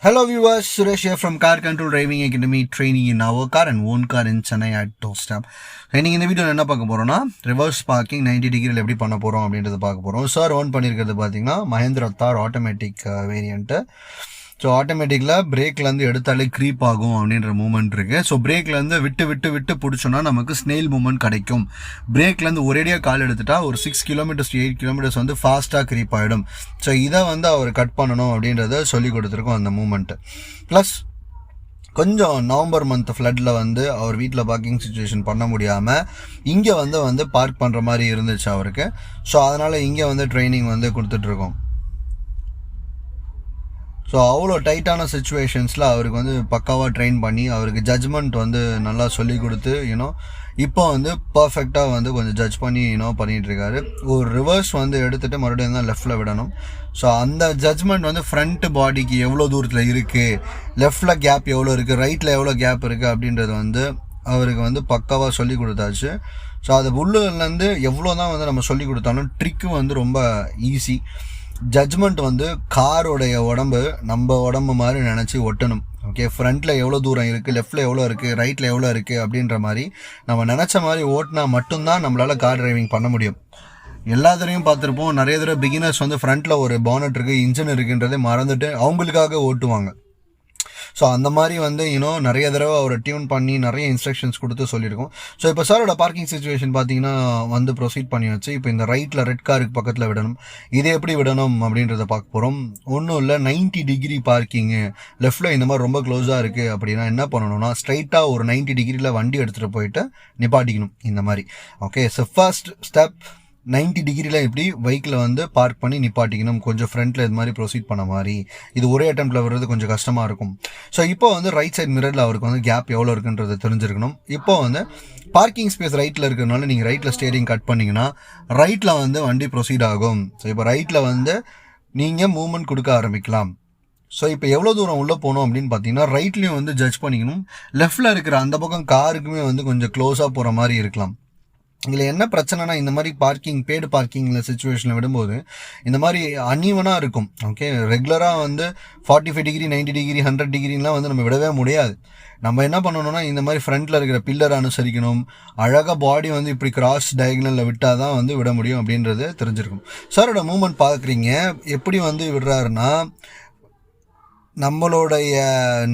Hello viewers, Suresh here from CarControl Driving Academy, training in our car and own car in Chennai at doorstep. இன்னைக்கு இந்த வீடியோவில் என்ன பார்க்க போகிறோம்னா reverse parking 90 டிகிரியில் எப்படி பண்ண போகிறோம் அப்படின்றத பார்க்க போகிறோம். சார் ஓன் பண்ணியிருக்கிறது பார்த்தீங்கன்னா மஹேந்திரா தார் ஆட்டோமேட்டிக் வேரியண்ட்டு. ஸோ ஆட்டோமேட்டிக்கில் பிரேக்லேருந்து எடுத்தாலே க்ரீப் ஆகும் அப்படின்ற மூமெண்ட் இருக்குது. ஸோ பிரேக்லேருந்து விட்டு பிடிச்சோன்னா நமக்கு ஸ்னெயில் மூமெண்ட் கிடைக்கும். பிரேக்லேருந்து ஒரேடியாக கால் எடுத்துட்டா ஒரு 6 கிலோமீட்டர்ஸ் 8 கிலோமீட்டர்ஸ் வந்து ஃபாஸ்ட்டாக க்ரீப் ஆகிடும். ஸோ இதை வந்து அவர் கட் பண்ணணும் அப்படின்றத சொல்லி கொடுத்துருக்கோம் அந்த மூமெண்ட்டு. ப்ளஸ் கொஞ்சம் நவம்பர் மந்த் ஃப்ளட்டில் வந்து அவர் வீட்டில் பார்க்கிங் சுச்சுவேஷன் பண்ண முடியாமல் இங்கே வந்து பார்க் பண்ணுற மாதிரி இருந்துச்சு அவருக்கு. ஸோ அதனால் இங்கே வந்து ட்ரைனிங் வந்து கொடுத்துட்ருக்கோம். ஸோ அவ்வளோ டைட்டான சுச்சுவேஷன்ஸில் அவருக்கு வந்து பக்காவாக ட்ரெயின் பண்ணி அவருக்கு ஜட்ஜ்மெண்ட் வந்து நல்லா சொல்லி கொடுத்து இப்போ வந்து பர்ஃபெக்டாக வந்து கொஞ்சம் ஜட்ஜ் பண்ணி பண்ணிகிட்ருக்காரு. ஒரு ரிவர்ஸ் வந்து எடுத்துகிட்டு மறுபடியும் தான் லெஃப்ட்டில் விடணும். ஸோ அந்த ஜட்ஜ்மெண்ட் வந்து ஃப்ரண்ட் பாடிக்கு எவ்வளோ தூரத்தில் இருக்குது, லெஃப்டில் கேப் எவ்வளோ இருக்குது, ரைட்டில் எவ்வளோ கேப் இருக்குது அப்படின்றது வந்து அவருக்கு வந்து பக்காவாக சொல்லி கொடுத்தாச்சு. ஸோ அது உள்ளேருந்து எவ்வளோ தான் வந்து நம்ம சொல்லி கொடுத்தாலும் ட்ரிக்கு வந்து ரொம்ப ஈஸி. ஜட்ஜ்மெண்ட் வந்து காரோடைய உடம்பு நம்ம உடம்பு மாதிரி நினச்சி ஒட்டணும். ஓகே, ஃப்ரண்ட்டில் எவ்வளோ தூரம் இருக்குது, லெஃப்ட்டில் எவ்வளோ இருக்குது, ரைட்டில் எவ்வளோ இருக்குது அப்படின்ற மாதிரி நம்ம நினச்ச மாதிரி ஓட்டினா மட்டும்தான் நம்மளால் கார் டிரைவிங் பண்ண முடியும். எல்லா தடவையும் பார்த்துருப்போம், நிறைய தடவை பிகினர்ஸ் வந்து ஃப்ரண்ட்டில் ஒரு பானட் இருக்குது, இன்ஜின் இருக்குன்றதை மறந்துட்டு அவங்களுக்காக ஓட்டுவாங்க. ஸோ அந்த மாதிரி வந்து நிறைய தடவை அவரை டியூன் பண்ணி நிறைய இன்ஸ்ட்ரக்ஷன்ஸ் கொடுத்து சொல்லியிருக்கோம். ஸோ இப்போ சாரோட பார்க்கிங் சுச்சுவேஷன் பார்த்தீங்கன்னா வந்து ப்ரொசீட் பண்ணி வச்சு இப்போ இந்த ரைட்டில் ரெட் காருக்கு பக்கத்தில் விடணும். இதை எப்படி விடணும் அப்படின்றத பார்க்க போகிறோம். ஒன்றும் இல்லை, 90 டிகிரி பார்க்கிங்கு லெஃப்ட்டில் இந்த மாதிரி ரொம்ப க்ளோஸாக இருக்குது அப்படின்னா என்ன பண்ணணும்னா ஸ்ட்ரைட்டாக ஒரு 90 டிகிரியில் வண்டி எடுத்துகிட்டு போயிட்டு நிப்பாட்டிக்கணும் இந்த மாதிரி. ஓகே, ஸோ ஃபர்ஸ்ட் ஸ்டெப் 90 டிகிரியில் இப்படி பைக்கில் வந்து பார்க் பண்ணி நிப்பாட்டிக்கணும். கொஞ்சம் ஃப்ரண்ட்டில் இது மாதிரி ப்ரொசீட் பண்ண மாதிரி. இது ஒரே அட்டெம்ப்டில் வர்றது கொஞ்சம் கஷ்டமாக இருக்கும். ஸோ இப்போ வந்து ரைட் சைட் மிரரில் அவருக்கு வந்து கேப் எவ்வளோ இருக்குன்றது தெரிஞ்சிருக்கணும். இப்போ வந்து பார்க்கிங் ஸ்பேஸ் ரைட்டில் இருக்கிறதுனால நீங்கள் ரைட்டில் ஸ்டேரிங் கட் பண்ணிங்கன்னா ரைட்டில் வந்து வண்டி ப்ரொசீட் ஆகும். ஸோ இப்போ ரைட்டில் வந்து நீங்கள் மூவ்மெண்ட் கொடுக்க ஆரம்பிக்கலாம். ஸோ இப்போ எவ்வளோ தூரம் உள்ளே போகணும் அப்படின்னு பார்த்தீங்கன்னா ரைட்லேயும் வந்து ஜட்ஜ் பண்ணிக்கணும். லெஃப்ட்டில் இருக்கிற அந்த பக்கம் காருக்குமே வந்து கொஞ்சம் க்ளோஸாக போகிற மாதிரி இருக்கலாம். இதில் என்ன பிரச்சனைனா இந்த மாதிரி பேடு பார்க்கிங்கில் சுச்சுவேஷனில் விடும்போது இந்த மாதிரி அன்ஈவனாக இருக்கும். ஓகே, ரெகுலராக வந்து 45 டிகிரி 90 டிகிரி 100 டிகிரிலாம் வந்து நம்ம விடவே முடியாது. நம்ம என்ன பண்ணணும்னா இந்த மாதிரி ஃப்ரண்ட்டில் இருக்கிற பில்லரை அனுசரிக்கணும். அழகாக பாடி வந்து இப்படி கிராஸ் டயகனலில் விட்டால் தான் வந்து விட முடியும் அப்படின்றது தெரிஞ்சிருக்கும். சாரோட மூமெண்ட் பார்க்குறீங்க எப்படி வந்து விடுறாருன்னா நம்மளுடைய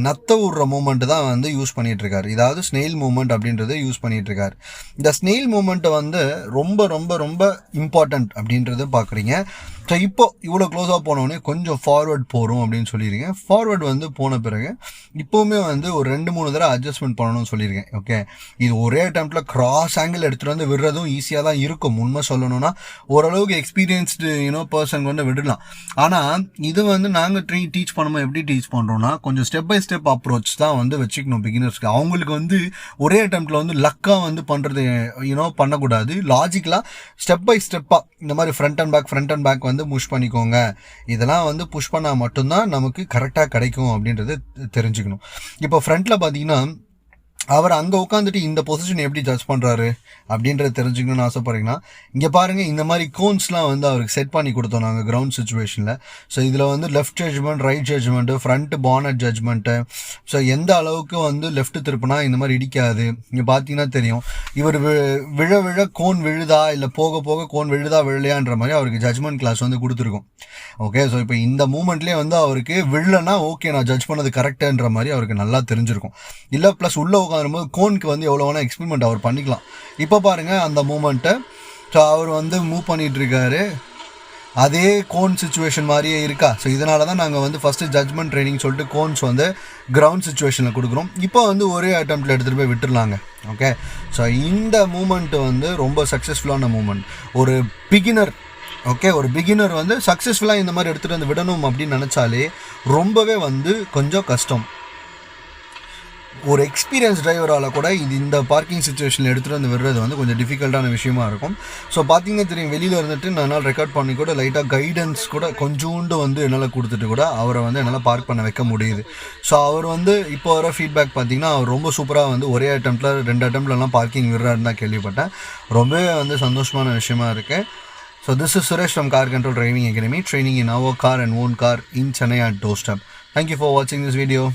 நத்த விடுற மூமெண்ட்டு தான் வந்து யூஸ் பண்ணிகிட்ருக்காரு. இதாவது ஸ்னெயில் மூமெண்ட் அப்படின்றத யூஸ் பண்ணிகிட்ருக்காரு. இந்த ஸ்னெயில் மூமெண்ட்டை வந்து ரொம்ப ரொம்ப ரொம்ப இம்பார்ட்டண்ட் அப்படின்றத பார்க்குறீங்க. ஸோ இப்போ இவ்வளோ க்ளோஸாக போனோடனே கொஞ்சம் ஃபார்வர்ட் போகிறோம் அப்படின்னு சொல்லியிருக்கேன். ஃபார்வர்ட் வந்து போன பிறகு இப்போவுமே வந்து ஒரு 2-3 தடவை அட்ஜஸ்ட்மெண்ட் பண்ணணும்னு சொல்லியிருக்கேன். ஓகே, இது ஒரே அட்டெம்ப்டில் கிராஸ் ஆங்கிள் எடுத்துகிட்டு வந்து விடுறதும் ஈஸியாக தான் இருக்கும். உண்மை சொல்லணும்னா ஓரளவுக்கு எக்ஸ்பீரியன்ஸ்டு பர்சன் வந்து விடலாம். ஆனால் இது வந்து நாங்கள் டீச் பண்ணும்போது எப்படி டீச் பண்ணுறோம்னா கொஞ்சம் ஸ்டெப் பை ஸ்டெப் அப்ரோச் தான் வந்து வச்சுக்கணும் பிகினர்ஸ்க்கு. அவங்களுக்கு வந்து ஒரே அட்டெம்ப்டில் வந்து லக்காக வந்து பண்ணுறது பண்ணக்கூடாது. லாஜிக்கலாக ஸ்டெப் பை ஸ்டெப்பாக இந்த மாதிரி ஃப்ரண்ட் அண்ட் பேக் வந்து புஷ் பண்ணிக்கோங்க. இதெல்லாம் வந்து புஷ் பண்ணால் மட்டும்தான் நமக்கு கரெக்டாக கிடைக்கும் அப்படின்றது தெரிஞ்சுக்கணும். இப்போ ஃப்ரண்ட்டில் பார்த்தீங்கன்னா அவர் அங்கே உட்காந்துட்டு இந்த பொசிஷன் எப்படி ஜட்ஜ் பண்ணுறாரு அப்படின்றத தெரிஞ்சுக்கணும்னு ஆசைப்படுறீங்கன்னா இங்கே பாருங்கள், இந்த மாதிரி கோன்ஸ்லாம் வந்து அவருக்கு செட் பண்ணி கொடுத்தோம் நாங்கள் கிரவுண்ட் சுச்சுவேஷனில். ஸோ இதில் வந்து left judgement, right judgement, front bonnet judgement. So எந்த அளவுக்கு வந்து லெஃப்ட் திருப்பினா இந்த மாதிரி இடிக்காது. இங்கே பார்த்தீங்கன்னா தெரியும் இவர் விழ கோன் விழுதா இல்லை போக போக கோன் விழலையான்ற மாதிரி அவருக்கு ஜட்ஜ்மெண்ட் கிளாஸ் வந்து கொடுத்துருக்கோம். ஓகே, ஸோ இப்போ இந்த மூமெண்ட்லேயே வந்து அவருக்கு விழலைன்னா ஓகே நான் ஜட்ஜ் பண்ணது கரெக்டுன்ற மாதிரி அவருக்கு நல்லா தெரிஞ்சிருக்கும். இல்லை ப்ளஸ் உள்ள உட்காரும்போது கோனுக்கு வந்து எவ்வளோ வேணால் எக்ஸ்பெரிமெண்ட் அவர் பண்ணிக்கலாம். இப்போ பாருங்கள் அந்த மூமெண்ட்டை. ஸோ அவர் வந்து மூவ் பண்ணிகிட்ருக்காரு. அதே கோன் சுச்சுவேஷன் மாதிரியே இருக்கா. ஸோ இதனால தான் நாங்கள் வந்து ஃபஸ்ட்டு ஜட்ஜ்மெண்ட் ட்ரைனிங் சொல்லிட்டு கோன்ஸ் வந்து கிரவுண்ட் சுச்சுவேஷனில் கொடுக்குறோம். இப்போ வந்து ஒரே அட்டெம்ப்டில் எடுத்துகிட்டு போய் விட்டுருலாங்க. ஓகே, ஸோ இந்த மூமெண்ட்டு வந்து ரொம்ப சக்ஸஸ்ஃபுல்லான மூமெண்ட். ஒரு பிகினர் வந்து சக்ஸஸ்ஃபுல்லாக இந்த மாதிரி எடுத்துகிட்டு வந்து விடணும் அப்படின்னு நினச்சாலே ரொம்பவே வந்து கொஞ்சம் கஷ்டம். ஒரு எக்ஸ்பீரியன்ஸ் டிரைவரால் கூட இந்த பார்க்கிங் சுச்சுவேஷனில் எடுத்துகிட்டு வந்து விடுறது வந்து கொஞ்சம் டிஃபிகல்ட்டான விஷயமா இருக்கும். ஸோ பார்த்தீங்கன்னா தெரியும், வெளியில் இருந்துட்டு என்னால் ரெக்கார்ட் பண்ணி கூட லைட்டாக கைடன்ஸ் கூட கொஞ்சோண்டு வந்து என்னால் கொடுத்துட்டு கூட அவரை வந்து என்னால் பார்க் பண்ண வைக்க முடியுது. ஸோ அவர் வந்து இப்போ வர ஃபீட்பேக் பார்த்தீங்கன்னா அவர் ரொம்ப சூப்பராக வந்து ஒரே அட்டெம்ப்டில் 2 அட்டெம்ப்ட்லலாம் பார்க்கிங் விடுறாருன்னு தான் கேள்விப்பட்டேன். ரொம்பவே வந்து சந்தோஷமான விஷயமா இருக்குது. So this is Suresh from CarControl Driving Academy, training in our car and own car in Chennai at doorstep. Thank you for watching this video.